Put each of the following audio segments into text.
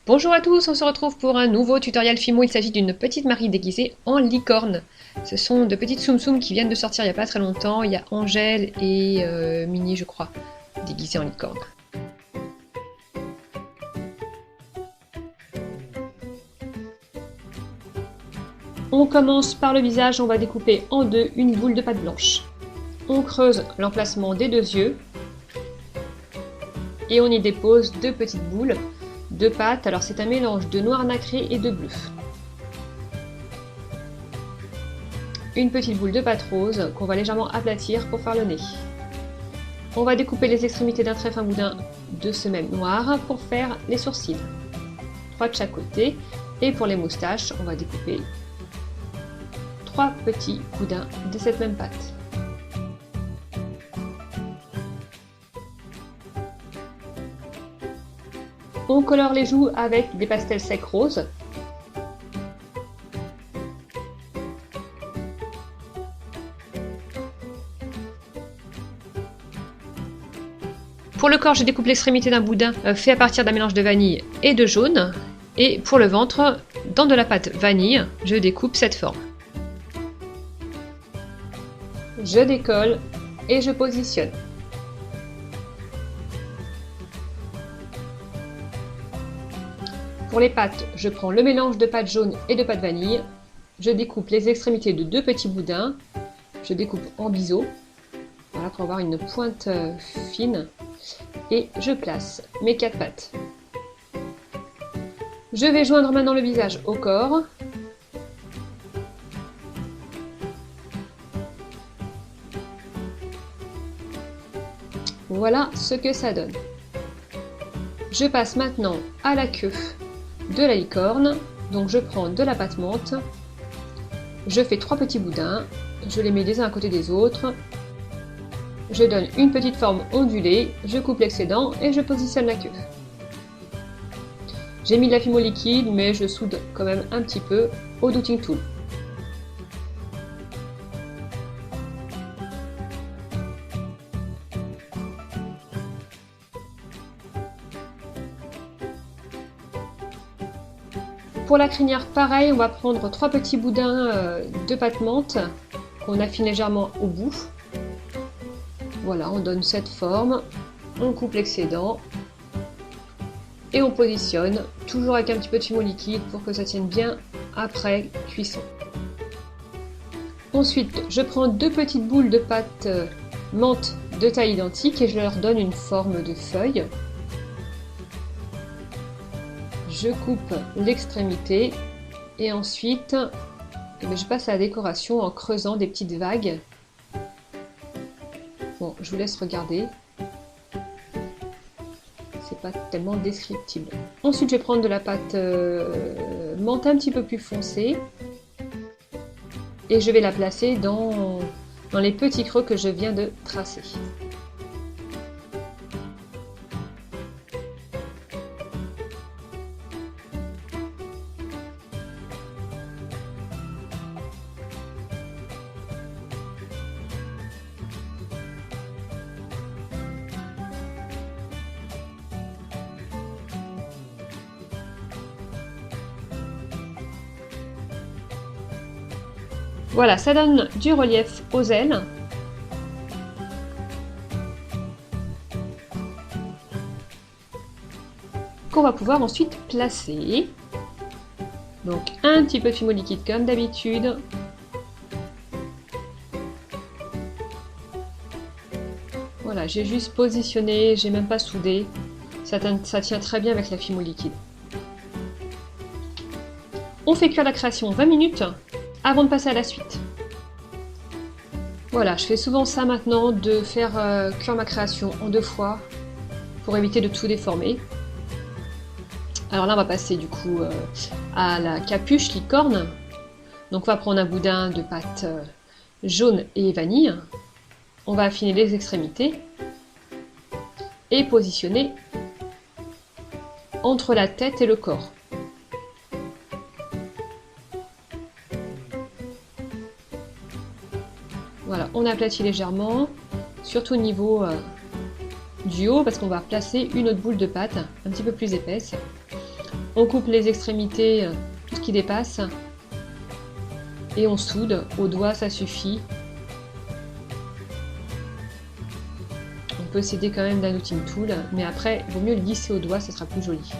Bonjour à tous, on se retrouve pour un nouveau tutoriel Fimo. Il s'agit d'une petite Marie déguisée en licorne. Ce sont de petites Tsum Tsum qui viennent de sortir il n'y a pas très longtemps. Il y a Angèle et Mini, je crois, déguisées en licorne. On commence par le visage, on va découper en deux une boule de pâte blanche. On creuse l'emplacement des deux yeux et on y dépose deux petites boules de pâte. Alors c'est un mélange de noir nacré et de bleu. Une petite boule de pâte rose qu'on va légèrement aplatir pour faire le nez. On va découper les extrémités d'un très fin boudin de ce même noir pour faire les sourcils. 3 de chaque côté. Et pour les moustaches, on va découper 3 petits boudins de cette même pâte. On colore les joues avec des pastels secs roses. Pour le corps, je découpe l'extrémité d'un boudin fait à partir d'un mélange de vanille et de jaune. Et pour le ventre, dans de la pâte vanille, je découpe cette forme. Je décolle et je positionne. Pour les pâtes, je prends le mélange de pâte jaune et de pâte vanille. Je découpe les extrémités de deux petits boudins. Je découpe en biseau, voilà, pour avoir une pointe fine. Et je place mes 4 pâtes. Je vais joindre maintenant le visage au corps. Voilà ce que ça donne. Je passe maintenant à la queue de la licorne. Donc je prends de la pâte menthe. Je fais 3 petits boudins. Je les mets les uns à côté des autres. Je donne une petite forme ondulée. Je coupe l'excédent et je positionne la queue. J'ai mis de la Fimo liquide, mais je soude quand même un petit peu au Douting Tool. Pour la crinière, pareil, on va prendre 3 petits boudins de pâte menthe qu'on affine légèrement au bout. Voilà, on donne cette forme, on coupe l'excédent et on positionne, toujours avec un petit peu de Fimo liquide pour que ça tienne bien après cuisson. Ensuite, je prends 2 petites boules de pâte menthe de taille identique et je leur donne une forme de feuille. Je coupe l'extrémité et ensuite je passe à la décoration en creusant des petites vagues. Bon, je vous laisse regarder. C'est pas tellement descriptible. Ensuite, je vais prendre de la pâte menthe un petit peu plus foncée et je vais la placer dans les petits creux que je viens de tracer. Voilà, ça donne du relief aux ailes. Qu'on va pouvoir ensuite placer. Donc un petit peu de Fimo liquide comme d'habitude. Voilà, j'ai juste positionné, j'ai même pas soudé. Ça tient très bien avec la Fimo liquide. On fait cuire la création 20 minutes. Avant de passer à la suite. Voilà, je fais souvent ça maintenant, de faire cuire ma création en 2 fois pour éviter de tout déformer. Alors là, on va passer du coup à la capuche licorne. Donc on va prendre un boudin de pâte jaune et vanille. On va affiner les extrémités et positionner entre la tête et le corps. Voilà, on aplatit légèrement, surtout au niveau du haut, parce qu'on va placer une autre boule de pâte un petit peu plus épaisse. On coupe les extrémités, tout ce qui dépasse. Et on soude. Au doigt, ça suffit. On peut s'aider quand même d'un outil tool, mais après, il vaut mieux le glisser au doigt, ce sera plus joli.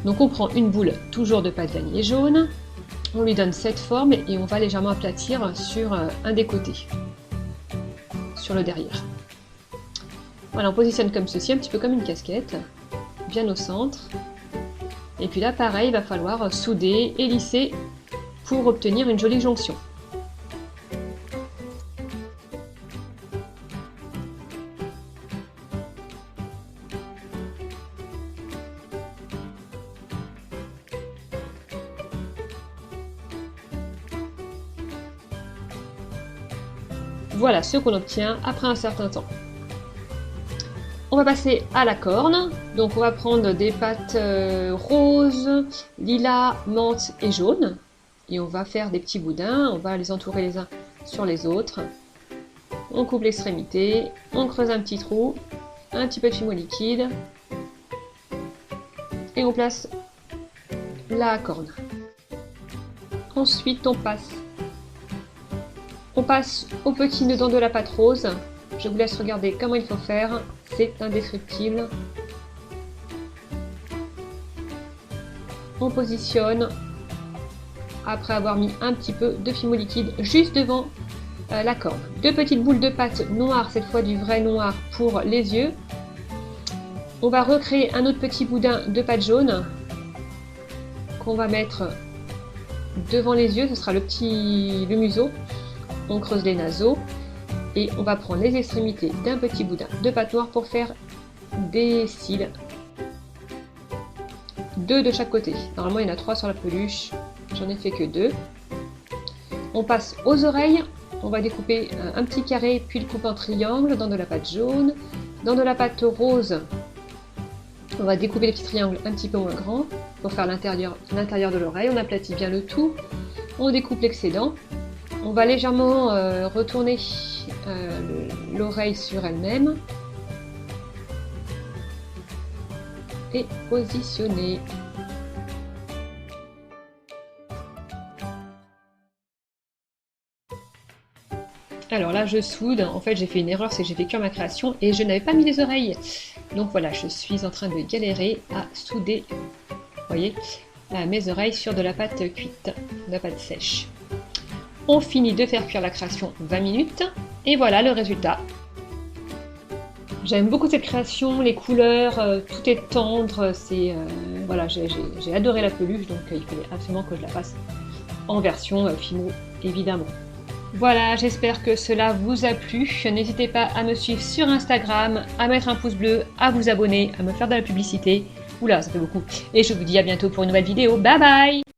Donc on prend une boule, toujours de pâte vanille jaune. On lui donne cette forme et on va légèrement aplatir sur un des côtés, sur le derrière. Voilà, on positionne comme ceci, un petit peu comme une casquette, bien au centre. Et puis là, pareil, il va falloir souder et lisser pour obtenir une jolie jonction. Voilà ce qu'on obtient après un certain temps. On va passer à la corne. Donc on va prendre des pâtes roses, lilas, menthe et jaune. Et on va faire des petits boudins. On va les entourer les uns sur les autres. On coupe l'extrémité. On creuse un petit trou. Un petit peu de fimo liquide. Et on place la corne. Ensuite on passe au petit nœud de la pâte rose. Je vous laisse regarder comment il faut faire. C'est indescriptible. On positionne après avoir mis un petit peu de fimo liquide juste devant la corne. Deux petites boules de pâte noire, cette fois du vrai noir pour les yeux. On va recréer un autre petit boudin de pâte jaune qu'on va mettre devant les yeux. Ce sera le museau. On creuse les naseaux et on va prendre les extrémités d'un petit boudin de pâte noire pour faire des cils. 2 de chaque côté. Normalement, il y en a 3 sur la peluche. J'en ai fait que 2. On passe aux oreilles. On va découper un petit carré puis le couper en triangle dans de la pâte jaune. Dans de la pâte rose, on va découper les petits triangles un petit peu moins grands pour faire l'intérieur de l'oreille. On aplatit bien le tout. On découpe l'excédent. On va légèrement retourner l'oreille sur elle-même et positionner. Alors là je soude, en fait j'ai fait une erreur, c'est que j'ai fait cuire ma création et je n'avais pas mis les oreilles. Donc voilà, je suis en train de galérer à souder, vous voyez, mes oreilles sur de la pâte cuite, de la pâte sèche. On finit de faire cuire la création 20 minutes et voilà le résultat. J'aime beaucoup cette création, les couleurs, tout est tendre, voilà, j'ai adoré la peluche, donc il fallait absolument que je la fasse en version Fimo évidemment. Voilà, j'espère que cela vous a plu. N'hésitez pas à me suivre sur Instagram, à mettre un pouce bleu, à vous abonner, à me faire de la publicité. Oula, ça fait beaucoup. Et je vous dis à bientôt pour une nouvelle vidéo. Bye bye!